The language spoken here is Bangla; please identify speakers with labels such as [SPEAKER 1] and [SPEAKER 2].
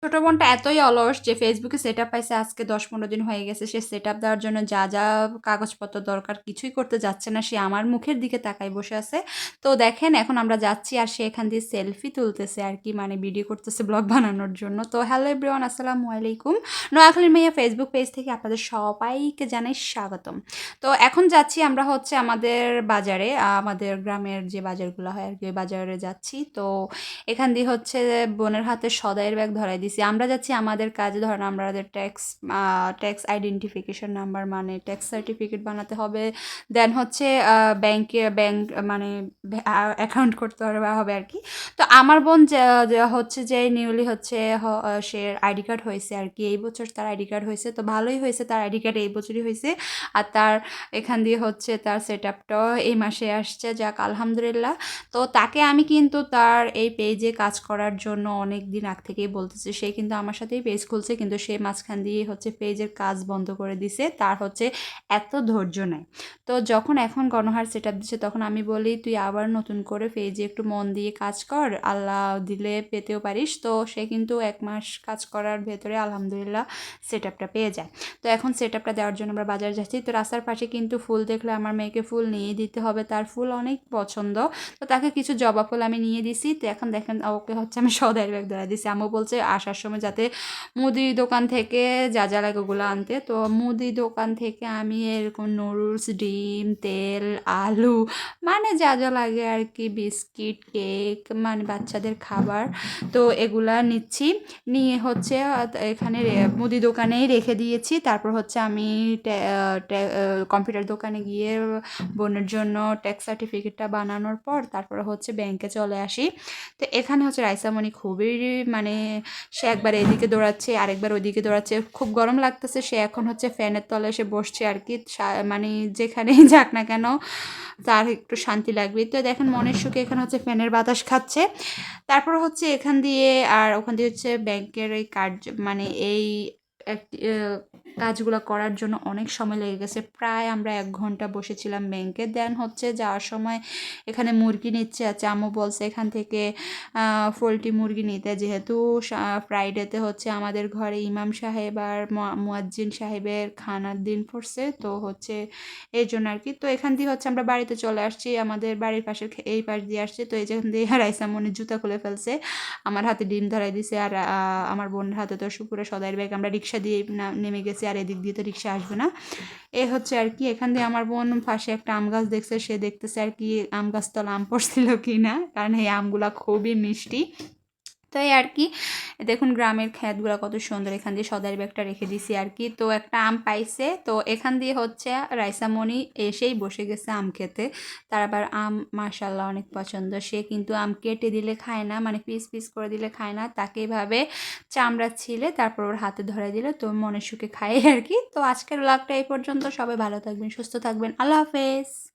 [SPEAKER 1] ছোট বোনটা এতই অলস যে ফেসবুকে সেটআপ পাইছে আজকে ১০-১৫ দিন হয়ে গেছে। সে সেটআপ দেওয়ার জন্য যা কাগজপত্র দরকার কিছুই করতে যাচ্ছে না। সে আমার মুখের দিকে তাকায় বসে আছে। তো দেখেন এখন আমরা যাচ্ছি আর সে এখান দিয়ে সেলফি তুলতেছে আরকি, মানে ভিডিও করতেছে ব্লগ বানানোর জন্য। তো হ্যালো এভরিওয়ান, আসসালামু আলাইকুম। নোয়াখালীর মেয়ে ফেসবুক পেজ থেকে আপনাদের সবাইকে জানাই স্বাগতম। তো এখন যাচ্ছি আমরা হচ্ছে আমাদের বাজারে, আমাদের গ্রামের যে বাজারগুলো হয় আরকি, ওই বাজারে যাচ্ছি। তো এখান দিয়ে হচ্ছে বোনের হাতে সদাইয়ের ব্যাগ ধরাই দিছি। আমরা যাচ্ছি আমাদের কাজে, ধরেন আমাদের ট্যাক্স আইডেন্টিফিকেশন নাম্বার মানে ট্যাক্স সার্টিফিকেট বানাতে হবে। দেন হচ্ছে ব্যাংক মানে অ্যাকাউন্ট করতে হবে আর কি। তো আমার বোন হচ্ছে যে নিউলি হচ্ছে সে আইডি কার্ড হয়েছে আর কি, এই বছর তার আইডি কার্ড হয়েছে। তো ভালোই হয়েছে, তার আইডি কার্ড এই বছরই হয়েছে। আর তার এখান দিয়ে হচ্ছে তার সেট আপটাও এই মাসে আসছে, যাক আলহামদুলিল্লাহ। তো তাকে আমি কিন্তু তার এই পেজে কাজ করার জন্য অনেক দিন আগ থেকেই বলতেছি। সে কিন্তু আমার সাথেই পেজ খুলছে, কিন্তু সে মাঝখান দিয়ে হচ্ছে পেজের কাজ বন্ধ করে দিছে। তার হচ্ছে এত ধৈর্য নেই। তো যখন এখন গণহার সেট আপ দিচ্ছে তখন আমি বলি, তুই আবার নতুন করে পেজে একটু মন দিয়ে কাজ কর, আল্লাহ দিলে পেতেও পারিস। তো সে কিন্তু 1 মাস কাজ করার ভেতরে আলহামদুলিল্লাহ সেট আপটা পেয়ে যায়। তো এখন সেট আপটা দেওয়ার জন্য আমরা বাজারে যাচ্ছি। তো রাস্তার পাশে কিন্তু ফুল দেখলে আমার মেয়েকে ফুল নিয়ে দিতে হবে, তার ফুল অনেক পছন্দ। তো তাকে কিছু জবা ফুল আমি নিয়ে দিছি। তো এখন দেখেন ওকে হচ্ছে আমি সদাইয়ের ব্যাগ ধরাই দিছি। আম্মু বলছে আসার সময় যাতে মুদি দোকান থেকে যা লাগে ওগুলো আনতে। তো মুদি দোকান থেকে আমি এরকম নুডলস, ডিম, তেল, আলু, মানে যা লাগে আর কি, বিস্কিট, কেক, মানে বাচ্চাদের খাবার, তো এগুলা নিচ্ছি। নিয়ে হচ্ছে এখানে মুদি দোকানেই রেখে দিয়েছি। তারপর হচ্ছে আমি কম্পিউটার দোকানে গিয়ে বোনের জন্য ট্যাক্স সার্টিফিকেটটা বানানোর পর তারপরে হচ্ছে ব্যাংকে চলে আসি। তো এখানে হচ্ছে রাইসামণি খুবই, মানে সে একবার এদিকে দৌড়াচ্ছে আরেকবার ওইদিকে দৌড়াচ্ছে, খুব গরম লাগতেছে। সে এখন হচ্ছে ফ্যানের তলে এসে বসছে আর কি, মানে যেখানেই যাক না কেন তার একটু শান্তি লাগবে। তো দেখেন মনের সুখে এখানে হচ্ছে ফ্যানের বাতাস খাচ্ছে। তারপর হচ্ছে এখান দিয়ে আর ওখান দিয়ে হচ্ছে ব্যাংকের এই কার্ড, মানে এই কাজগুলো করার জন্য অনেক সময় লেগে গেছে। প্রায় আমরা 1 ঘন্টা বসেছিলাম ব্যাংকে। দেন হচ্ছে যাওয়ার সময় এখানে মুরগি নিচ্ছে আছে, আম্মু বলছে এখান থেকে পোলট্রি মুরগি নিতে, যেহেতু ফ্রাইডেতে হচ্ছে আমাদের ঘরে ইমাম সাহেব আর মুয়াজ্জিন সাহেবের খানার দিন পড়ছে। তো হচ্ছে এই জন্য আর কি। তো এখান দিয়ে হচ্ছে আমরা বাড়িতে চলে আসছি, আমাদের বাড়ির পাশের এই পাশ দিয়ে আসছে। তো এই যেখান দিয়ে রাইসামণির জুতা খুলে ফেলছে, আমার হাতে ডিম ধরাই দিছে। আর আমার বোনের হাতে তো শুকুরে সদাইয়ের ব্যাগ। আমরা রিক্সা দিয়ে নেমে গেছি, আর এদিক দিয়ে তো রিক্সা আসবে না। এ হচ্ছে আর কি। এখান দিয়ে আমার বোন পাশে একটা আম গাছ দেখছে, সে দেখতেছে আর কি আম গাছতলা আম পড়ছিল কি না, কারণ এই আমগুলা খুবই মিষ্টি। তো এই আর কি, দেখুন গ্রামের ক্ষেতগুলো কত সুন্দর। এখান দিয়ে সদাইয়ের ব্যাগটা রেখে দিছি আর কি। তো একটা আম পাইছে, তো এখান দিয়ে হচ্ছে রাইসামণি এসেই বসে গেছে আম খেতে। তার আবার আম মাশাল্লাহ অনেক পছন্দ। সে কিন্তু আম কেটে দিলে খায় না, মানে পিস পিস করে দিলে খায় না, তাকে এভাবে চামড়া ছিলে তারপর ওর হাতে ধরে দিলে তো মনের সুখে খায় আর কি। তো আজকের ব্লগটা এই পর্যন্ত। সবাই ভালো থাকবেন, সুস্থ থাকবেন, আল্লাহ হাফেজ।